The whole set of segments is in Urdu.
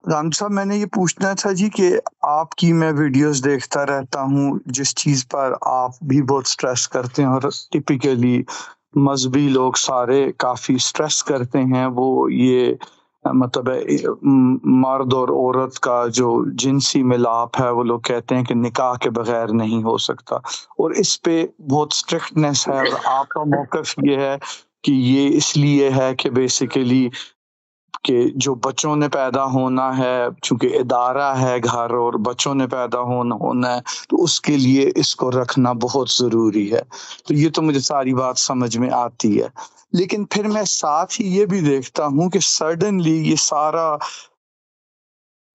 رام صاحب میں نے یہ پوچھنا تھا جی کہ آپ کی میں ویڈیوز دیکھتا رہتا ہوں جس چیز پر آپ بھی بہت سٹریس کرتے ہیں، اور ٹپیکلی مذہبی لوگ سارے کافی سٹریس کرتے ہیں، وہ یہ مطلب مرد اور عورت کا جو جنسی ملاپ ہے، وہ لوگ کہتے ہیں کہ نکاح کے بغیر نہیں ہو سکتا، اور اس پہ بہت اسٹرکٹنیس ہے، اور آپ کا موقف یہ ہے کہ یہ اس لیے ہے کہ بیسیکلی کہ جو بچوں نے پیدا ہونا ہے، چونکہ ادارہ ہے گھر اور بچوں نے پیدا ہونا ہے، تو اس کے لیے اس کو رکھنا بہت ضروری ہے۔ تو یہ تو مجھے ساری بات سمجھ میں آتی ہے، لیکن پھر میں ساتھ ہی یہ بھی دیکھتا ہوں کہ سڈنلی یہ سارا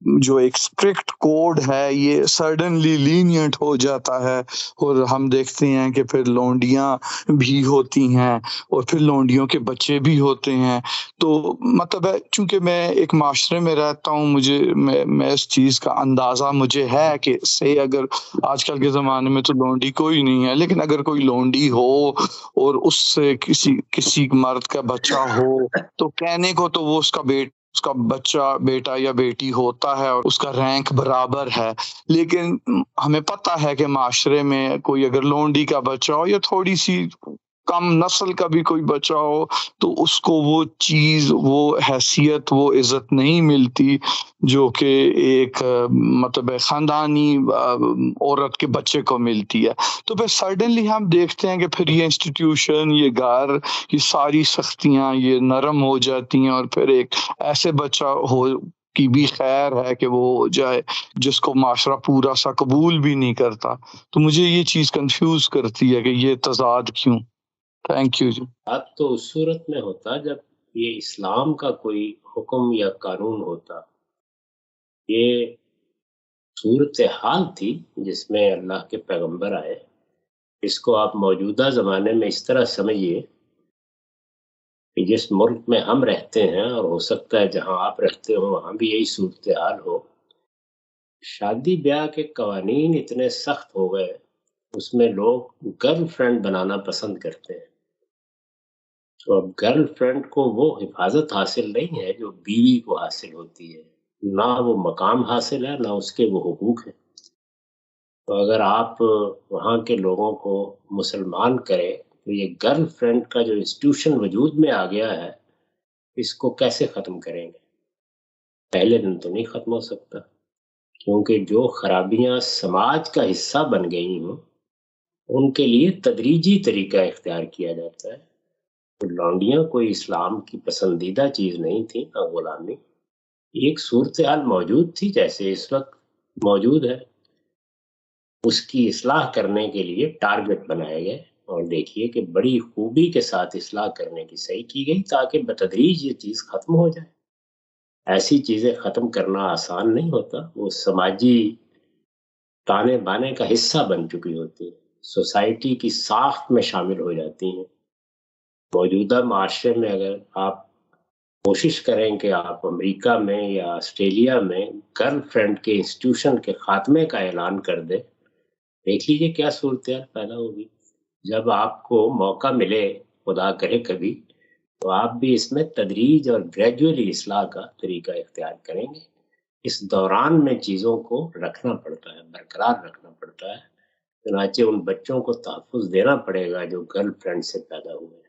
جو ایک اسٹرکٹ کوڈ ہے یہ سڈنلی لینینٹ ہو جاتا ہے، اور ہم دیکھتے ہیں کہ پھر لونڈیاں بھی ہوتی ہیں، اور پھر لونڈیوں کے بچے بھی ہوتے ہیں۔ تو مطلب ہے چونکہ میں ایک معاشرے میں رہتا ہوں، میں اس چیز کا اندازہ مجھے ہے کہ سے اگر آج کل کے زمانے میں تو لونڈی کوئی نہیں ہے، لیکن اگر کوئی لونڈی ہو اور اس سے کسی مرد کا بچہ ہو، تو کہنے کو تو وہ اس کا بچہ بیٹا یا بیٹی ہوتا ہے اور اس کا رینک برابر ہے، لیکن ہمیں پتہ ہے کہ معاشرے میں کوئی اگر لونڈی کا بچہ ہو یا تھوڑی سی کم نسل کا بھی کوئی بچہ ہو، تو اس کو وہ چیز، وہ حیثیت، وہ عزت نہیں ملتی جو کہ ایک مطلب خاندانی عورت کے بچے کو ملتی ہے۔ تو پھر سڈنلی ہم دیکھتے ہیں کہ پھر یہ انسٹیٹیوشن، یہ گھر، یہ ساری سختیاں یہ نرم ہو جاتی ہیں، اور پھر ایک ایسے بچہ ہو کی بھی خیر ہے کہ وہ ہو جائے جس کو معاشرہ پورا سا قبول بھی نہیں کرتا۔ تو مجھے یہ چیز کنفیوز کرتی ہے کہ یہ تضاد کیوں۔ تھینک یو جی۔ بات تو اس صورت میں ہوتا جب یہ اسلام کا کوئی حکم یا قانون ہوتا۔ یہ صورتحال تھی جس میں اللہ کے پیغمبر آئے۔ اس کو آپ موجودہ زمانے میں اس طرح سمجھیے کہ جس ملک میں ہم رہتے ہیں، اور ہو سکتا ہے جہاں آپ رہتے ہو وہاں بھی یہی صورتحال ہو، شادی بیاہ کے قوانین اتنے سخت ہو گئے، اس میں لوگ گرل فرینڈ بنانا پسند کرتے ہیں۔ تو اب گرل فرینڈ کو وہ حفاظت حاصل نہیں ہے جو بیوی کو حاصل ہوتی ہے، نہ وہ مقام حاصل ہے، نہ اس کے وہ حقوق ہیں۔ تو اگر آپ وہاں کے لوگوں کو مسلمان کریں تو یہ گرل فرینڈ کا جو انسٹیٹیوشن وجود میں آ گیا ہے، اس کو کیسے ختم کریں گے؟ پہلے دن تو نہیں ختم ہو سکتا، کیونکہ جو خرابیاں سماج کا حصہ بن گئی ہوں ان کے لیے تدریجی طریقہ اختیار کیا جاتا ہے۔ تو لونڈیاں کوئی اسلام کی پسندیدہ چیز نہیں تھی، نہ غلامی۔ ایک صورتحال موجود تھی جیسے اس وقت موجود ہے، اس کی اصلاح کرنے کے لیے ٹارگٹ بنائے گئے، اور دیکھیے کہ بڑی خوبی کے ساتھ اصلاح کرنے کی صحیح کی گئی تاکہ بتدریج یہ چیز ختم ہو جائے۔ ایسی چیزیں ختم کرنا آسان نہیں ہوتا، وہ سماجی تانے بانے کا حصہ بن چکی ہوتی ہیں، سوسائٹی کی ساخت میں شامل ہو جاتی ہیں۔ موجودہ معاشرے میں اگر آپ کوشش کریں کہ آپ امریکہ میں یا آسٹریلیا میں گرل فرینڈ کے انسٹیٹیوشن کے خاتمے کا اعلان کر دیں، دیکھ لیجیے کیا صورتحال پیدا ہوگی۔ جب آپ کو موقع ملے، خدا کرے کبھی، تو آپ بھی اس میں تدریج اور گریجولی اصلاح کا طریقہ اختیار کریں گے۔ اس دوران میں چیزوں کو رکھنا پڑتا ہے، برقرار رکھنا پڑتا ہے، چنانچہ ان بچوں کو تحفظ دینا پڑے گا جو گرل فرینڈ سے پیدا ہوئے ہیں۔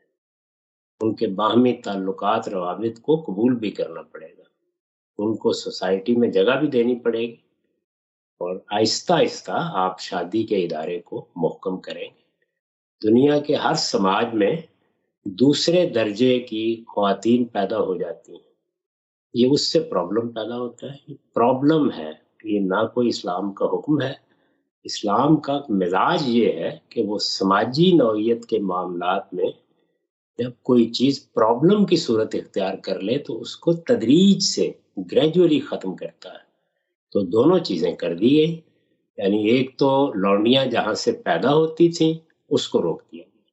ان کے باہمی تعلقات، روابط کو قبول بھی کرنا پڑے گا، ان کو سوسائٹی میں جگہ بھی دینی پڑے گی، اور آہستہ آہستہ آپ شادی کے ادارے کو محکم کریں گے۔ دنیا کے ہر سماج میں دوسرے درجے کی خواتین پیدا ہو جاتی ہیں، یہ اس سے پرابلم پیدا ہوتا ہے۔ یہ پرابلم ہے، یہ نہ کوئی اسلام کا حکم ہے۔ اسلام کا مزاج یہ ہے کہ وہ سماجی نوعیت کے معاملات میں جب کوئی چیز پرابلم کی صورت اختیار کر لے تو اس کو تدریج سے گریجولی ختم کرتا ہے۔ تو دونوں چیزیں کر دی گئی، یعنی ایک تو لونڈیاں جہاں سے پیدا ہوتی تھیں اس کو روک دیا گیا،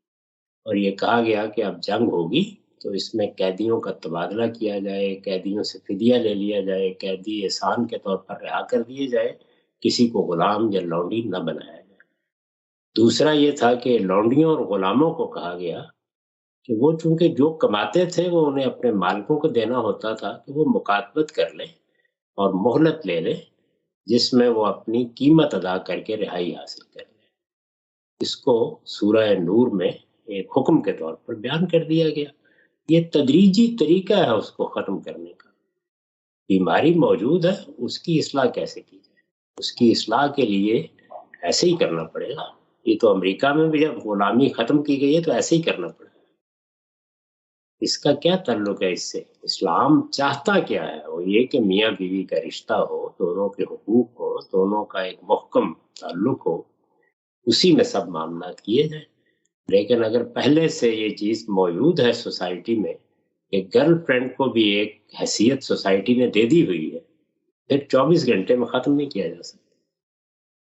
اور یہ کہا گیا کہ اب جنگ ہوگی تو اس میں قیدیوں کا تبادلہ کیا جائے، قیدیوں سے فدیہ لے لیا جائے، قیدی احسان کے طور پر رہا کر دیے جائے، کسی کو غلام یا لونڈی نہ بنایا جائے۔ دوسرا یہ تھا کہ لونڈیوں اور غلاموں کو کہا گیا کہ وہ چونکہ جو کماتے تھے وہ انہیں اپنے مالکوں کو دینا ہوتا تھا، کہ وہ مکاتبت کر لیں اور مہلت لے لے جس میں وہ اپنی قیمت ادا کر کے رہائی حاصل کر لے. اس کو سورہ نور میں ایک حکم کے طور پر بیان کر دیا گیا. یہ تدریجی طریقہ ہے اس کو ختم کرنے کا. بیماری موجود ہے، اس کی اصلاح کیسے کی جائے؟ اس کی اصلاح کے لیے ایسے ہی کرنا پڑے گا. یہ تو امریکہ میں بھی جب غلامی ختم کی گئی ہے تو ایسے ہی کرنا پڑے گا. اس کا کیا تعلق ہے اس سے؟ اسلام چاہتا کیا ہے؟ وہ یہ کہ میاں بیوی کا رشتہ ہو، دونوں کے حقوق ہو، دونوں کا ایک محکم تعلق ہو، اسی میں سب معاملات کیے جائیں. لیکن اگر پہلے سے یہ چیز موجود ہے سوسائٹی میں کہ گرل فرینڈ کو بھی ایک حیثیت سوسائٹی نے دے دی ہوئی ہے، پھر 24 گھنٹے میں ختم نہیں کیا جا سکتا.